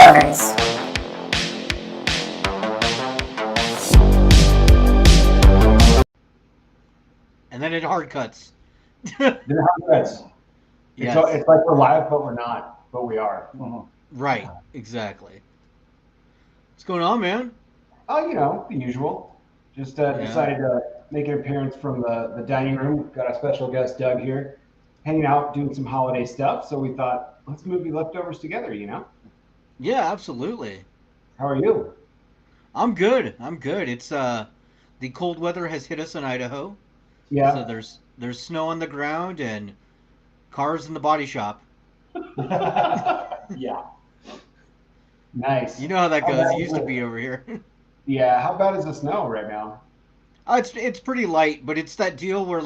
Wars. And then it hard cuts. They're hard cuts. Yes. It's like we're live, but we're not, but we are. Right. Exactly. What's going on, man? Oh, the usual. Just Yeah. decided to make an appearance from the dining room. Got a special guest, Doug, here, hanging out, doing some holiday stuff. So we thought, let's movie leftovers together. Yeah, absolutely. How are you? I'm good. I'm good. It's the cold weather has hit us in Idaho. So Yeah. there's snow on the ground and cars in the body shop. Yeah. Nice. You know how that How goes. bad It is used to it? be over here. Yeah. How bad is the snow right now? It's pretty light, but it's that deal where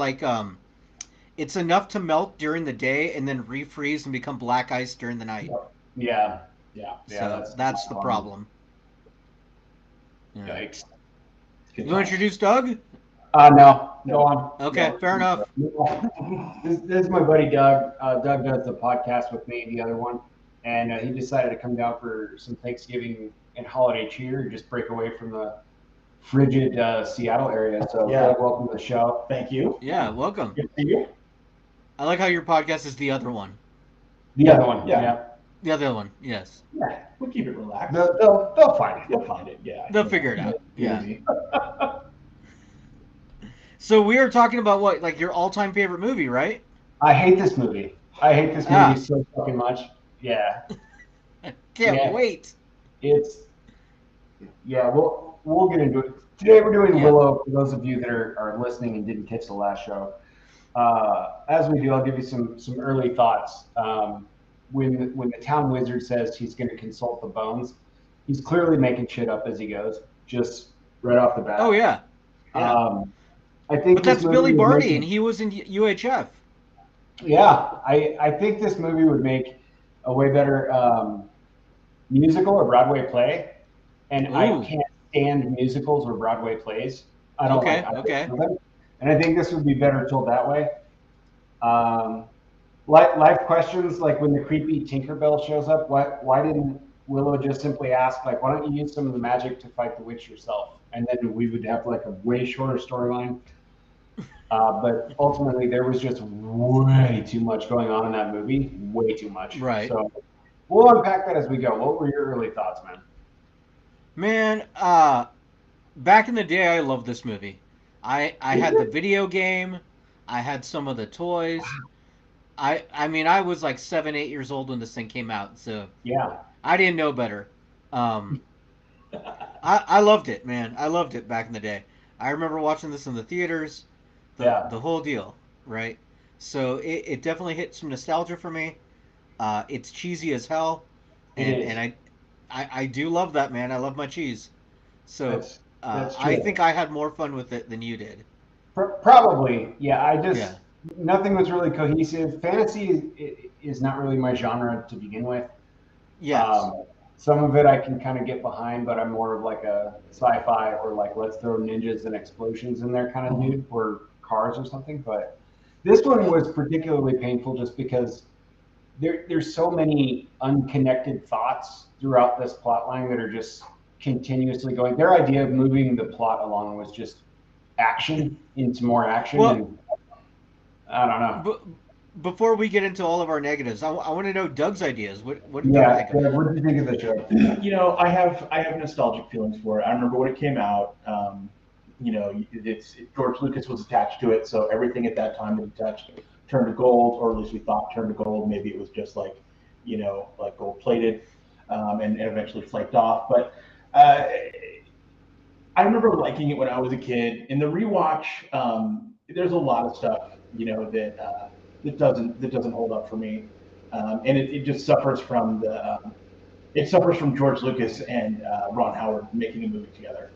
it's enough to melt during the day and then refreeze and become black ice during the night. Yeah. Yeah. Yeah. So That's that's not the fun. problem. Yeah. Yikes. Good You want to times. introduce Doug? No. Go No. on. Okay, fair enough. This is my buddy Doug. Doug does the podcast with me, the other one, and he decided to come down for some Thanksgiving and holiday cheer and just break away from the frigid Seattle area. So, Yeah. Doug, welcome to the show. Thank you. Yeah, welcome. Good to see you. I like how your podcast is the other one. The other one, Yeah. The other one, yes. Yeah. We'll keep it relaxed. They'll find it. You'll find it. Yeah. They'll figure it out. Yeah. Easy. So we are talking about what, like your all-time favorite movie, right? I hate this movie. I hate this movie Ah. so fucking much. Yeah, Can't Yeah. wait. it's yeah. We'll get into it today. We're doing Yeah. Willow. For those of you that are listening and didn't catch the last show, as we do, I'll give you some early thoughts. When the town wizard says he's going to consult the bones, he's clearly making shit up as he goes, just right off the bat. Oh yeah. Yeah. I think But that's this movie Billy would Barty, make- and he was in UHF. Yeah, I think this movie would make a way better musical or Broadway play, and Ooh. I can't stand musicals or Broadway plays. I don't Okay, like either okay. of them, and I think this would be better told that way. Life questions like when the creepy Tinkerbell shows up. Why didn't Willow just simply ask like, why don't you use some of the magic to fight the witch yourself? And then we would have like a way shorter storyline. But ultimately, there was just way too much going on in that movie. Way too much. Right. So we'll unpack that as we go. What were your early thoughts, man? Man, back in the day, I loved this movie. I had the video game. I had some of the toys. I mean, I was like 7, 8 years old when this thing came out, so Yeah. I didn't know better. I loved it, man. I loved it back in the day. I remember watching this in the theaters, Yeah. the whole deal, right? So it definitely hit some nostalgia for me. It's cheesy as hell, It and is. I do love that, man. I love my cheese. So That's I true. think I had more fun with it than you did. Probably. Yeah. Yeah. Nothing was really cohesive. Fantasy is not really my genre to begin with. Yes. Some of it I can kind of get behind, but I'm more of like a sci-fi or like let's throw ninjas and explosions in there kind of dude, or cars or something. But this one was particularly painful just because there's so many unconnected thoughts throughout this plot line that are just continuously going. Their idea of moving the plot along was just action into more action, Well- and I don't know. But before we get into all of our negatives, I want to know Doug's ideas. What did Doug Yeah, think of it? what did you think of the show? You know, I have nostalgic feelings for it. I remember when it came out. It's George Lucas was attached to it, so everything at that time that he touched turned to gold, or at least we thought turned to gold. Maybe it was just like gold plated, and eventually flaked off. But I remember liking it when I was a kid. In the rewatch, there's a lot of stuff that doesn't hold up for me, and it just suffers from George Lucas and Ron Howard making a movie together.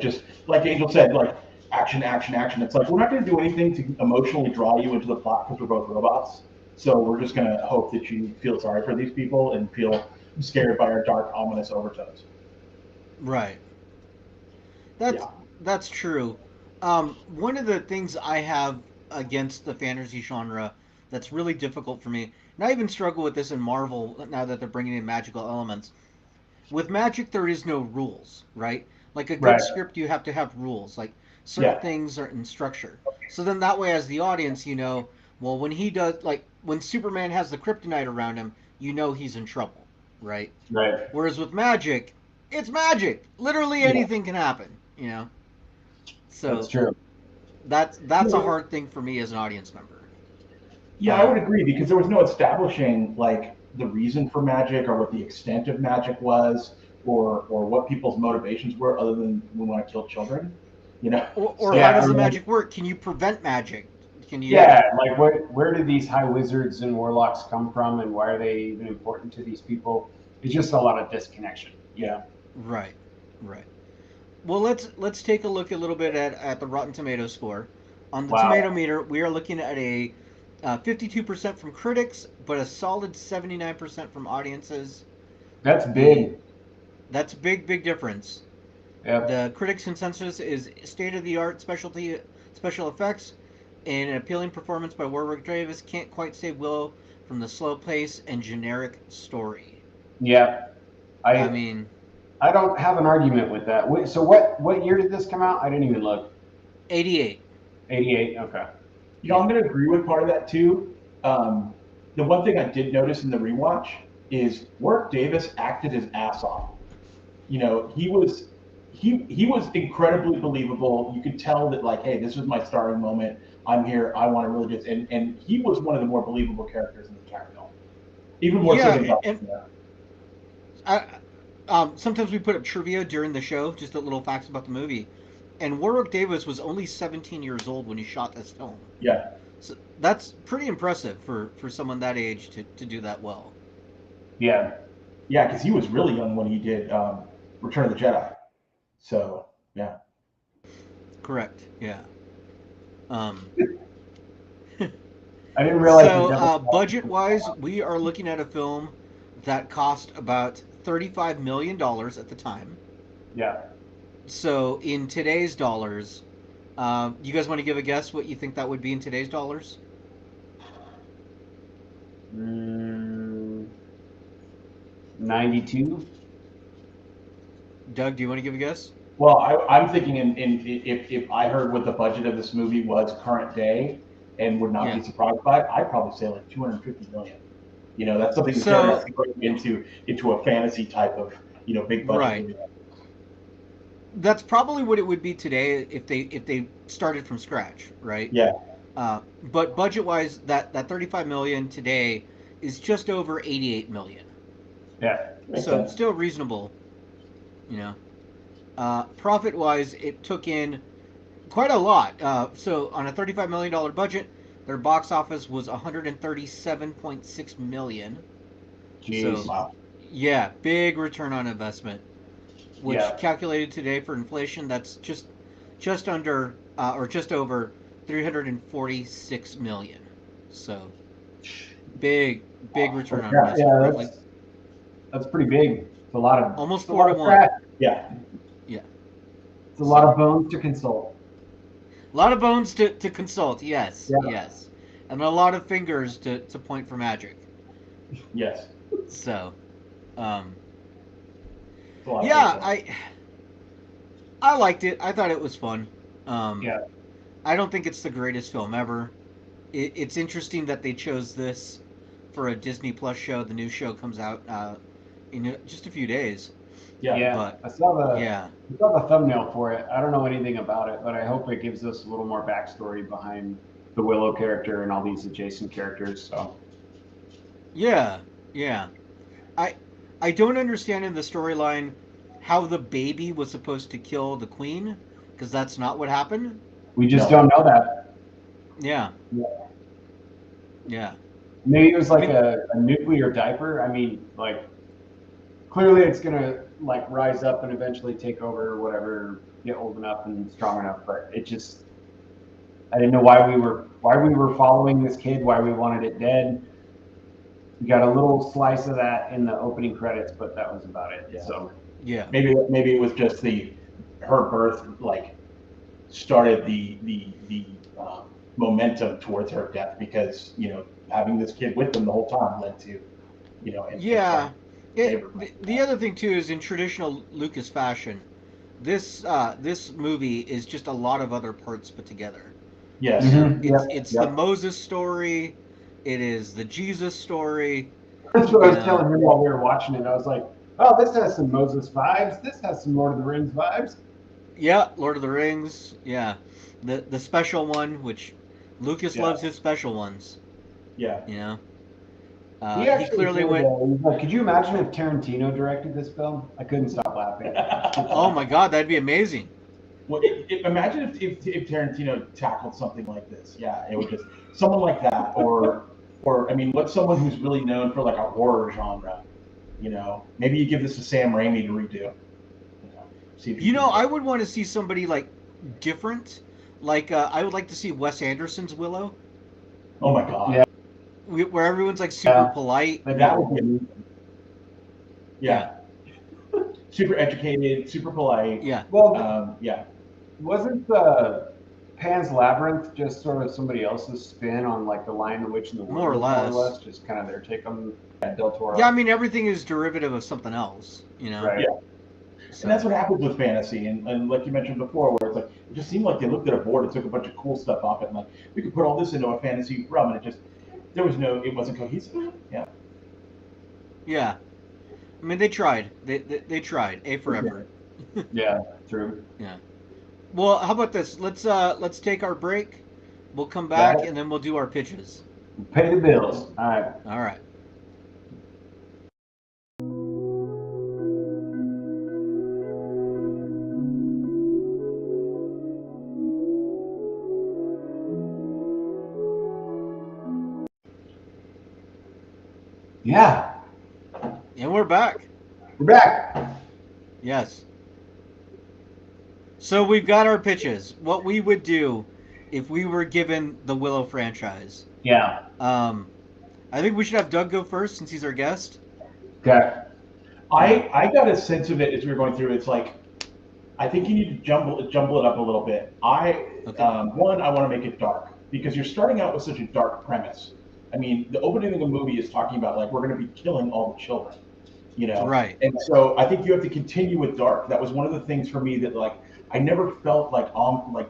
Just like Angel said, like action, action, action. It's like we're not going to do anything to emotionally draw you into the plot because we're both robots. So we're just going to hope that you feel sorry for these people and feel scared by our dark, ominous overtones. Right. Yeah. That's true. One of the things I have against the fantasy genre that's really difficult for me, and I even struggle with this in Marvel now that they're bringing in magical elements, with magic there is no rules, right? Like a good Right. script, you have to have rules, like certain Yeah. things are in structure. So then that way, as the audience, you know, well, when he does, like when Superman has the kryptonite around him, you know he's in trouble, right? Right. Whereas with magic, it's magic. Literally Yeah, anything can happen, you know. that's So true. that's a hard thing for me as an audience member. Yeah, I would Um, agree because there was no establishing like the reason for magic or what the extent of magic was or what people's motivations were other than we want to kill children, you know. or how So Yeah, does or the like, magic work? Can you prevent magic? Can you? Yeah, yeah, like where did these high wizards and warlocks come from, and why are they even important to these people? It's just a lot of disconnection. yeah. right, right. Well, let's take a look a little bit at the Rotten Tomato score. On the tomato Wow, meter, we are looking at a 52% from critics, but a solid 79% from audiences. that's The big. That's a big difference. Yep, The critics' consensus is state of the art special effects and an appealing performance by Warwick Davis can't quite save Willow from the slow pace and generic story. yep. I I mean, I don't have an argument with that. So what year did this come out? I didn't even look. 88. 88. Okay. You know, Yeah. I'm going to agree with part of that too. Um, the one thing I did notice in the rewatch is Warwick Davis acted his ass off. You know, he was incredibly believable. You could tell that like, hey, this was my starring moment. I'm here. I want to really just and he was one of the more believable characters in the entire film, even more so Yeah, than Bella. and Yeah. I, sometimes we put up trivia during the show, just the little facts about the movie. And Warwick Davis was only 17 years old when he shot this film. Yeah. So that's pretty impressive for someone that age to do that well. Yeah. Yeah, because he was really young when he did Return of the Jedi. So yeah. Correct. Yeah. Um, I didn't realize the so devil. budget wise, we are looking at a film that cost about $35 million at the time. Yeah. So in today's dollars, you guys want to give a guess what you think that would be in today's dollars? Mm, 92. Doug, do you want to give a guess? Well, I'm thinking if I heard what the budget of this movie was current day and would not Yeah. be surprised by it, I'd probably say like 250 million. You know, that's something to carry us So into a fantasy type of big budget right, movie. that's probably what it would be today if they started from scratch, right? Yeah, But budget wise, that 35 million today is just over 88 million. Yeah. makes So sense. still reasonable, you know. Profit wise, it took in quite a lot. So on a $35 million budget, their box office was 137.6 million. So Jeez. Wow. yeah, big return on investment, which Yeah. calculated today for inflation, that's just under or just over 346 million. So big return on Yeah. investment, Yeah. right? Like That's pretty big. It's a lot of. almost It's a four lot to of one. trash. Yeah, Yeah. It's a lot So of bones to consult. a lot of bones to consult. Yes, Yeah. yes, and a lot of fingers to point for magic. yes, So, um, it's a lot of yeah, paper. I liked it. I thought it was fun. Um, Yeah. I don't think it's the greatest film ever. It's interesting that they chose this for a Disney Plus show. The new show comes out in just a few days. Yeah, Yeah. But yeah, I saw the thumbnail for it. I don't know anything about it, but I hope it gives us a little more backstory behind the Willow character and all these adjacent characters. So. yeah, yeah. I I don't understand in the storyline how the baby was supposed to kill the queen because that's not what happened. We just no, don't know that. Yeah, Yeah. yeah. Maybe it was I like mean, a nuclear diaper. I mean, like clearly it's gonna like rise up and eventually take over or whatever, get old enough and strong enough. But it just I didn't know why we were following this kid, why we wanted it dead. We got a little slice of that in the opening credits, but that was about it. yeah. So yeah, Maybe it was just her birth like started the momentum towards her death because having this kid with them the whole time led to and yeah. The other thing too is in traditional Lucas fashion, this movie is just a lot of other parts put together. You Yes. know, Mm-hmm. it's Yep. it's the Yep. Moses story, it is the Jesus story. That's what I You was know, telling him while we were watching it. I was like, "Oh, this has some Moses vibes. This has some Lord of the Rings vibes." yeah, Lord of the Rings, yeah, the special one, which Lucas Yeah. loves his special ones. Yeah. You know, He he actually clearly said, went. he's like, "Could you imagine if Tarantino directed this film?" I couldn't stop laughing. Oh my God, that'd be amazing. Well, imagine if Tarantino tackled something like this. Yeah, it would just someone like that, or I mean, what's someone who's really known for like a horror genre? You know, maybe you give this to Sam Raimi to redo. You know, see if you You can know, get I it. would want to see somebody like different. Like I would like to see Wes Anderson's Willow, Oh my Yeah, God, where everyone's like super yeah, polite. that'd that be would be cool. amazing. Yeah, Yeah, super educated, super polite. yeah, Well, Yeah, wasn't the Pan's Labyrinth just sort of somebody else's spin on like the Lion, the Witch, and the more or Wardrobe, more or less. less? Just kind of their take on Del Yeah, I Toro. mean everything is derivative of something else. You know, Right. yeah. And that's so what happens with fantasy, and like you mentioned before, where it's like it just seemed like they looked at a board and took a bunch of cool stuff off it, and like we could put all this into a fantasy realm, and it just there was no, it wasn't cohesive. Yeah, yeah. I mean they tried. They tried. A for effort. Yeah, true. Yeah. Well, how about this? Let's take our break. We'll come Got back it. and then we'll do our pitches. Pay the bills. All right. All right. Yeah, And we're back. we're back. Yes. So we've got our pitches. What we would do if we were given the Willow franchise. Yeah. Um, I think we should have Doug go first since he's our guest. Okay. Yeah. I got a sense of it as we were going through. It's like I think you need to jumble it up a little bit. Okay. One, I want to make it dark because you're starting out with such a dark premise. I mean, the opening of the movie is talking about like we're going to be killing all the children, you know, Right. and so I think you have to continue with dark. That was one of the things for me that like I never felt like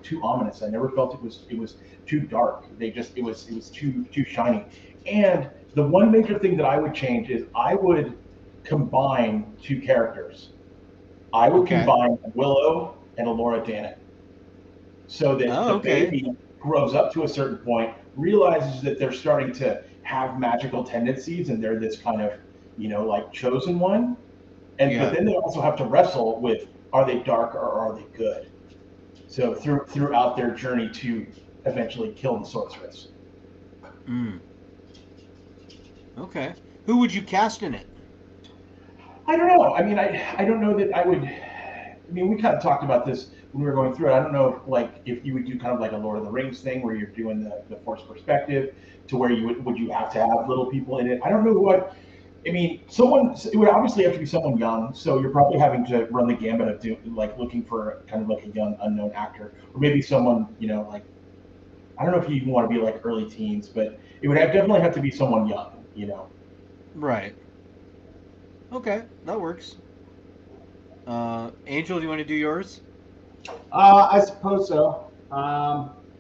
too ominous. I never felt it was too dark. It was too shiny. And the one major thing that I would change is I would combine two characters. I would Okay. combine Willow and Alora Dannon so that Oh, the okay. baby grows up to a certain point, realizes that they're starting to have magical tendencies and they're this kind of, like chosen one. And but Yeah. then they also have to wrestle with are they dark or are they good? So throughout their journey to eventually kill the sorceress. Mm. Okay. Who would you cast in it? I don't know. I mean, I don't know that I would. I mean, we kind of talked about this when we were going through it. I don't know if you would do kind of like a Lord of the Rings thing where you're doing the Force perspective to where would you have to have little people in it? I don't know what. I mean, it would obviously have to be someone young. So you're probably having to run the gambit of like looking for kind of like a young unknown actor, or maybe someone like I don't know if you even want to be like early teens, but it would definitely have to be someone young. Right. Okay, that works. Angel, do you want to do yours? I suppose so.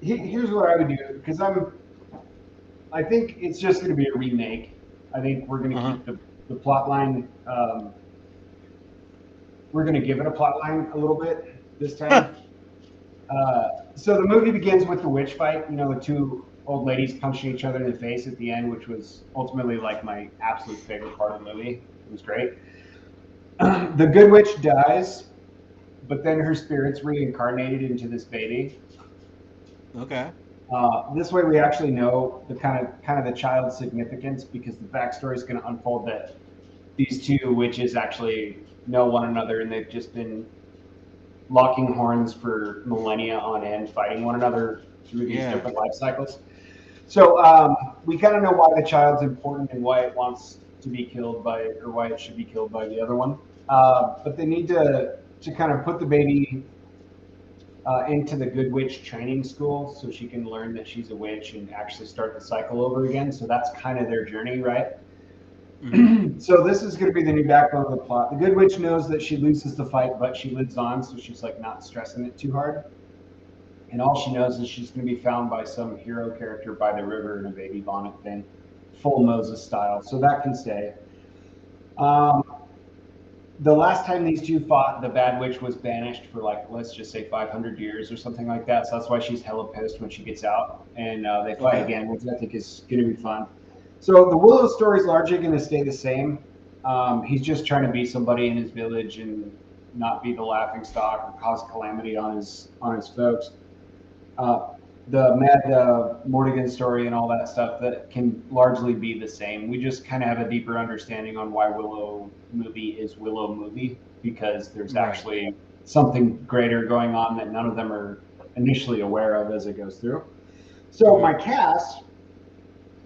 Here's what I would do because I think it's just going to be a remake. I think we're going Uh to huh. keep the plot line. We're going to give it a plot line a little bit this time. So the movie begins with the witch fight. The two old ladies punching each other in the face at the end, which was ultimately like my absolute favorite part of the movie. It was great. The good witch dies, but then her spirit's reincarnated into this baby. Okay. This way, we actually know the kind of the child's significance because the backstory is going to unfold that these two witches actually know one another and they've just been locking horns for millennia on end, fighting one another through these Yeah. different life cycles. So we kind of know why the child's important and why it wants to be killed by, or why it should be killed by the other one. But they need to kind of put the baby into the good witch training school so she can learn that she's a witch and actually start the cycle over again. So that's kind of their journey, right? Hmm. So this is going to be the new backbone of the plot. The Good Witch knows that she loses the fight, but she lives on, so she's like not stressing it too hard. And all she knows is she's going to be found by some hero character by the river in a baby bonnet thing, full Moses style. So that can stay. Um, the last time these two fought, the Bad Witch was banished for like let's just say 500 years or something like that. So that's why she's hella pissed when she gets out, and they fight Okay. again, which I think is going to be fun. So the Willow story is largely going to stay the same. He's just trying to be somebody in his village and not be the laughing stock or cause calamity on his folks. Uh, the Mad Mortigan story and all that stuff that can largely be the same. We just kind of have a deeper understanding on why Willow movie is Willow movie because there's Right. actually something greater going on that none of them are initially aware of as it goes through. So Hmm. my cast,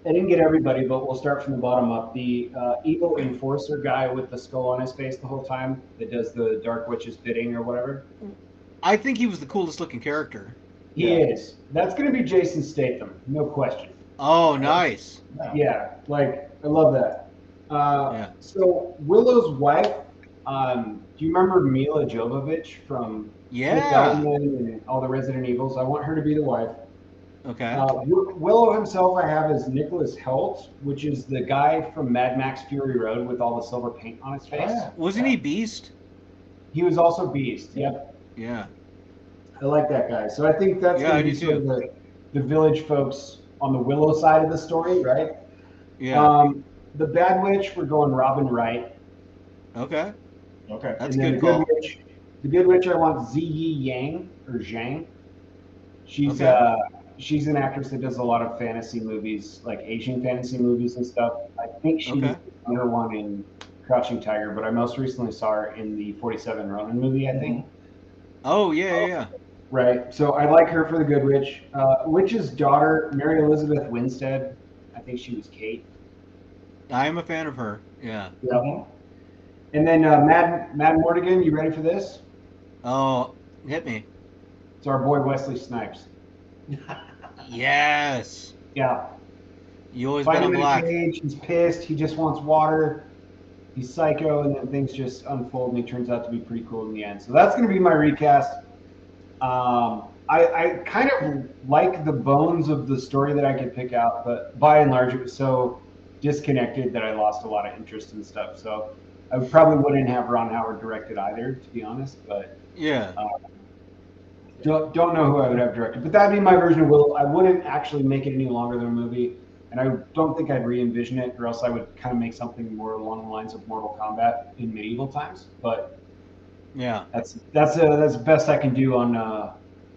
I didn't get everybody, but we'll start from the bottom up. The evil enforcer guy with the skull on his face the whole time that does the Dark Witch's bidding or whatever. I think he was the coolest looking character. He Yeah. is. That's going to be Jason Statham, no question. Oh, nice. No. Yeah, like I love that. Yeah. So Willow's wife, do you remember Mila Jovovich from Fifth Yeah. Element and all the Resident Evils? I want her to be the wife. Okay. Willow himself, I have as Nicholas Hoult, which is the guy from Mad Max Fury Road with all the silver paint on his Oh, face. yeah. Wasn't he Beast? He was also Beast. Yep, Yeah. I like that guy. So I think that's Yeah, going I to be do sort of too. the village folks on the Willow side of the story, right? Yeah. Um, the Bad Witch, we're going Robin Wright. Okay. Okay. That's And a then good call. The Good Witch, I want Ziyi Yang or Zhang. She's Okay. uh, she's an actress that does a lot of fantasy movies, like Asian fantasy movies and stuff. I think she's Okay. the younger one in Crouching Tiger, but I most recently saw her in the 47 Ronin movie, I think. Mhm. Oh, yeah, yeah, yeah. Right. So I like her for the Good Witch. Witch's daughter, Mary Elizabeth Winstead. I think she was Kate. I am a fan of her. Yeah. Yep. And then Mad Mortigan, you ready for this? Oh, hit me. It's our boy Wesley Snipes. Yes. Yeah. You always bet Find on him in a black. cage. He's pissed. He just wants water. He's psycho, and then things just unfold, and he turns out to be pretty cool in the end. So that's going to be my recast. I kind of like the bones of the story that I could pick out, but by and large, it was so disconnected that I lost a lot of interest in stuff. So I probably wouldn't have Ron Howard directed either, to be honest. But Yeah. uh, don't know who I would have directed. But that'd be my version of Will. I wouldn't actually make it any longer than a movie, and I don't think I'd re-envision it, or else I would kind of make something more along the lines of Mortal Kombat in medieval times. But Yeah. that's the best I can do on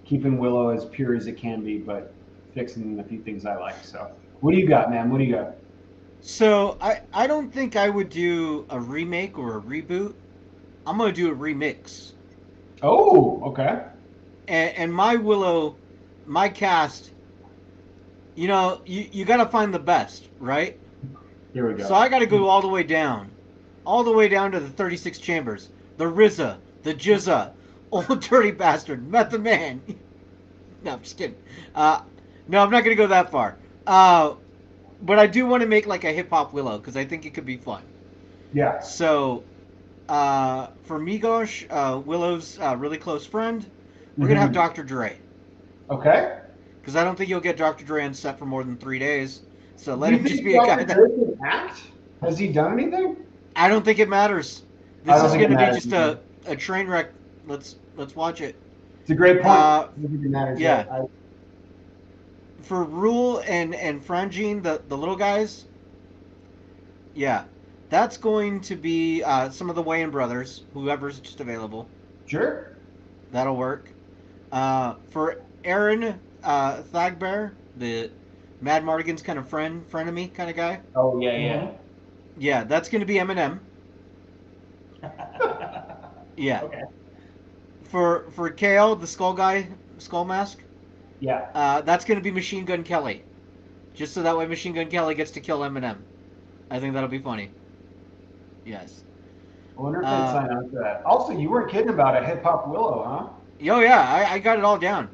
keeping Willow as pure as it can be, but fixing a few things I like. So, what do you got, man? What do you got? So I don't think I would do a remake or a reboot. I'm gonna do a remix. Oh, okay. And my Willow, my cast, you got to find the best, right? Here we So go. I got to go all the way down to the 36 chambers, the RZA, the Jizza, old dirty bastard, Method Man. No, I'm just kidding. Uh, no, I'm not gonna go that far. But I do want to make like a hip hop Willow because I think it could be fun. Yeah. So for Migosh, Willow's really close friend, we're gonna have Hmm. Dr. Dre Okay. because I don't think you'll get Dr. Dre on set for more than 3 days. So Do let you him just think be a guy Dr. that Dre can act? Has he done anything? I don't think it matters. I This don't is think it gonna be matters just either. a train wreck. Let's watch it. It's a great point. I Uh, don't think it matters yeah, yet. for Rule and Frangine, the little guys, yeah, that's going to be some of the Wayans brothers, whoever's just available. Sure. That'll work. For Aaron Thagbear, the Mad Mardigan's kind of frenemy kind of guy. Oh yeah, yeah. Mhm. Yeah, that's going to be Eminem. Yeah. Okay. For Kale, the skull guy, skull mask, Yeah. that's going to be Machine Gun Kelly. Just so that way Machine Gun Kelly gets to kill Eminem. I think that'll be funny. Yes. I wonder if they'd Uh, sign on for that. Also, you weren't kidding about a hip hop Willow, huh? oh yeah, I got it all down.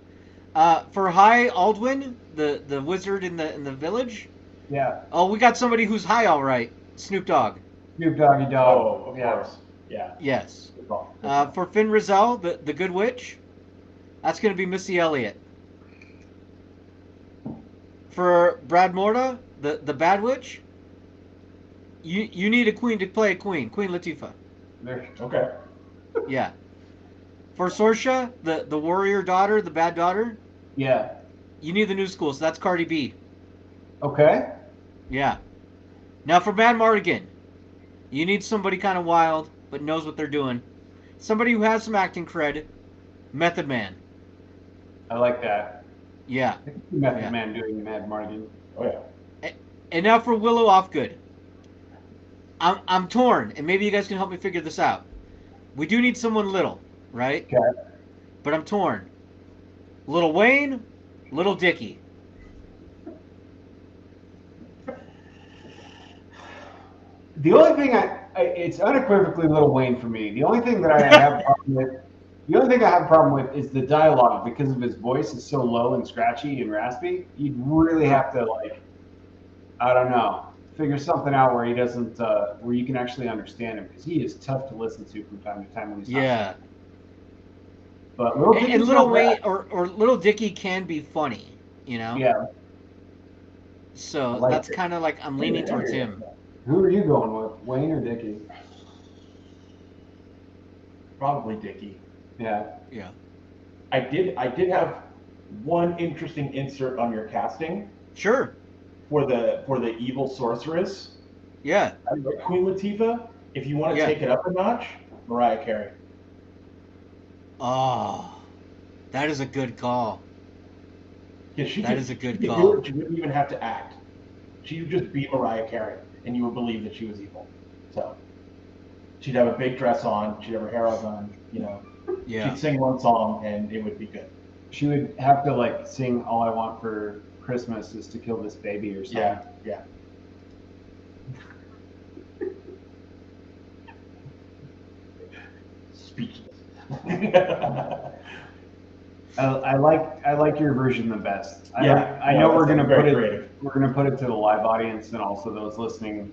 For High Aldwin, the wizard in the village. Yeah. Oh, we got somebody who's high, all right. Snoop Dogg. Snoop Doggy Dog. Oh, of Yeah. course. Yeah. Yes. Good call. Good call. For Finn Rizal, the Good Witch, that's going to be Missy Elliott. For Brad Morta, the Bad Witch, you need a queen to play a queen. Queen Latifah. There. Okay. Yeah. For Sorsha, the warrior daughter, the bad daughter, Yeah. you need the new school, so that's Cardi B. Okay. Yeah. Now for Bad Mardigan, you need somebody kind of wild, but knows what they're doing. Somebody who has some acting cred. Method Man. I like that. Yeah. I can see Method Yeah. Man doing Mad Martin. Oh yeah. And now for Willow Offgood. I'm torn, and maybe you guys can help me figure this out. We do need someone little, right? Okay. But I'm torn. Little Wayne, Little Dicky. The only thing it's unequivocally Little Wayne for me. The only thing that I have a problem with, the only thing I have a problem with is the dialogue because of his voice is so low and scratchy and raspy. You'd really have to like, I don't know, figure something out where he doesn't, where you can actually understand him because he is tough to listen to from time to time when he's not Yeah. saying. But Little And Dicky's Little not Wayne bad. or Little Dicky can be funny, you know? Yeah, I So like that's it. kind of like I'm leaning towards him. Who are you going with, Wayne or Dicky? Probably Dickie. Yeah. Yeah. I did have one interesting insert on your casting Sure. for the evil sorceress, Yeah. Queen Latifah. If you want to Yeah. take it up a notch, Mariah Carey. Oh, that is a good call. Because That is a good she could call. do it. She wouldn't even have to act. She would just be Mariah Carey, and you would believe that she was evil. So she'd have a big dress on. She'd have her hair all done. You know, Yeah. she'd sing one song, and it would be good. She would have to like sing "All I Want for Christmas Is to Kill This Baby" or something. Yeah, yeah. Speechless. I like your version the best. I Yeah, know that we're gonna sounds very put it creative. we're gonna put it to the live audience and also those listening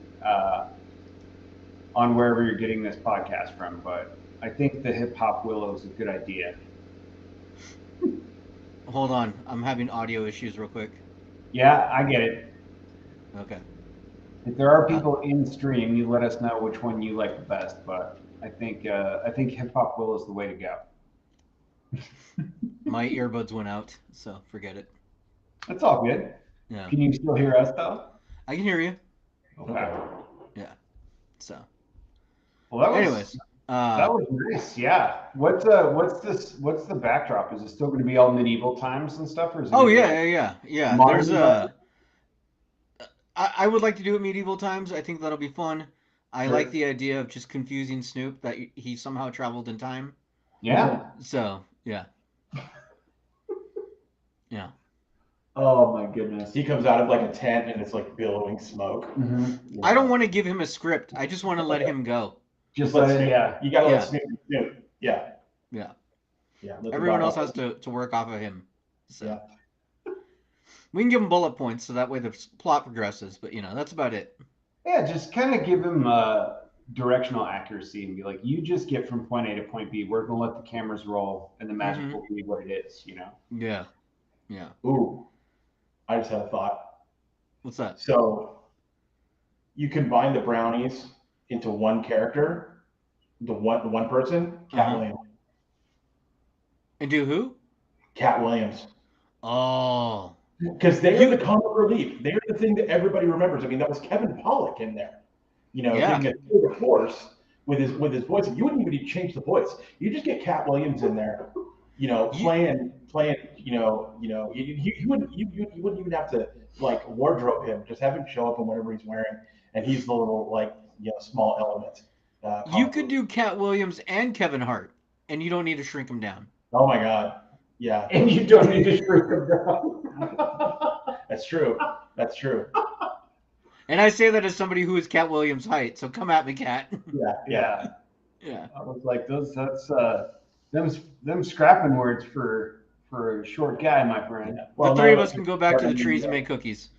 on wherever you're getting this podcast from. But I think the hip hop Willow is a good idea. Hold on. I'm having audio issues real quick. Yeah, I get it. Okay. If there are people in stream, you let us know which one you like the best. But I think hip hop Willow is the way to go. My earbuds went out, so forget it. That's all good. Yeah. Can you still hear us though? I can hear you. Okay. Yeah. So, Well, that was anyways, that was nice. Yeah. What's this? What's the backdrop? Is it still going to be all medieval times and stuff, or is it? oh gonna be, yeah, like, yeah. modern There's stuff? I would like to do it medieval times. I think that'll be fun. I Sure. like the idea of just confusing Snoop that he somehow traveled in time. Yeah. So yeah, yeah. Oh my goodness. He comes out of like a tent and it's like billowing smoke. Mm-hmm. I don't want to give him a script. I just want to let him go. Just Let let it. Snoop. Yeah. You gotta Yeah. let Snoop be Snoop. Yeah. Yeah. Yeah. Let the Everyone dog else out. has to work off of him. So Yeah. we can give him bullet points so that way the plot progresses. But that's about it. Yeah. Just kind of give him directional accuracy and be like, you just get from point A to point B. We're gonna let the cameras roll, and the magic Mhm. will be what it is. Yeah. Yeah. Ooh. I just had a thought. What's that? So you combine the brownies into one character, the one person, Cat Uh-huh. Williams. And do who? Cat Williams. Oh. Because they are You. the comic relief. They are the thing that everybody remembers. I mean, that was Kevin Pollak in there. Yeah. Giving a tour de force with his voice. You wouldn't even need to change the voice. You just get Cat Williams in there, You. playing. You wouldn't even have to like wardrobe him. Just have him show up in whatever he's wearing, and he's the little small element. You Comic could relief. do Cat Williams and Kevin Hart, and you don't need to shrink him down. Oh my God, yeah, And you don't need to shrink them down. that's true. That's true. And I say that as somebody who is Cat Williams' height. So come at me, Cat. Yeah, Yeah. Yeah. I was like, that's them scrapping words for a short guy, my friend. Yeah. The Well, three now of us that can go back to the trees and yeah. make cookies.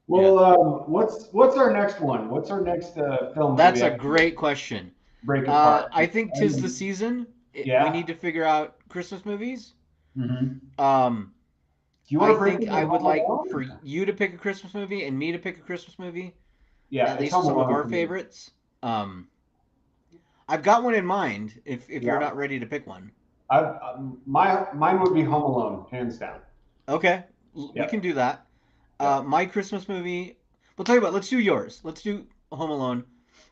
Yeah. Well, what's our next one? What's our next film that we That's a have to great question. break apart? I think 'tis the season. We Yeah. need to figure out Christmas movies. Mm-hmm. Um, Do you want I to break think it I with would Home like Alone? for you to pick a Christmas movie and me to pick a Christmas movie. Yeah, At it's least Home some of Alone our for me. favorites. I've got one in mind. If you're Yeah. not ready to pick one, Mine would be Home Alone, hands down. okay, we can Yep. do that. Yep. My Christmas movie. We'll tell you what. Let's do yours. Let's do Home Alone,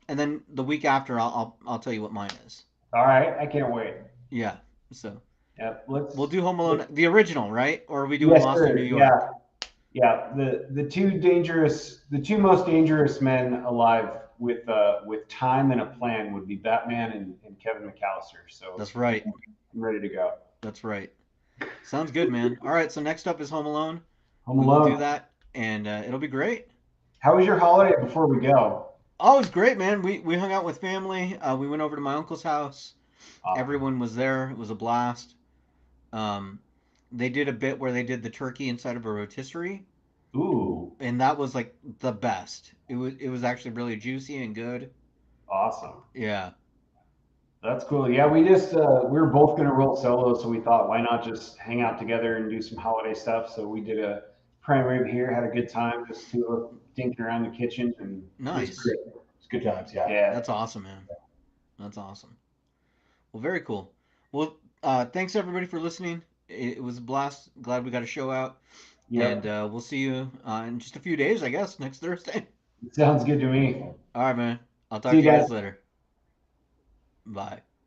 and then the week after, I'll tell you what mine is. All right. I can't wait. Yeah. So Yep. we'll do Home Alone, the original, right? Or are we doing Yes, Lost in New sir. Yeah. York? Yeah. The two most dangerous men alive with time and a plan would be Batman and Kevin McAllister. So That's right. I'm ready to go. That's right. Sounds good, man. All right. So next up is Home Alone. Home We will do Alone. that, and it'll be great. How was your holiday before we go? Oh, it was great, man. We hung out with family. We went over to my uncle's house. Awesome. Everyone was there. It was a blast. Um, they did a bit where they did the turkey inside of a rotisserie, Ooh, and that was like the best. It was actually really juicy and good. awesome. Yeah. That's cool. Yeah, we were both gonna roll solo, so we thought why not just hang out together and do some holiday stuff. So we did a prime rib here, had a good time, just two of us dinking around the kitchen, and it was Nice. great. It's good times. Yeah. Yeah. That's awesome, man. That's awesome. Well, very cool. Well, thanks everybody for listening. It was a blast. Glad we got a show out, and Yep. we'll see you in just a few days, I guess, next Thursday. Sounds good to me. All right, man. I'll See talk you to you guys. guys later. Bye.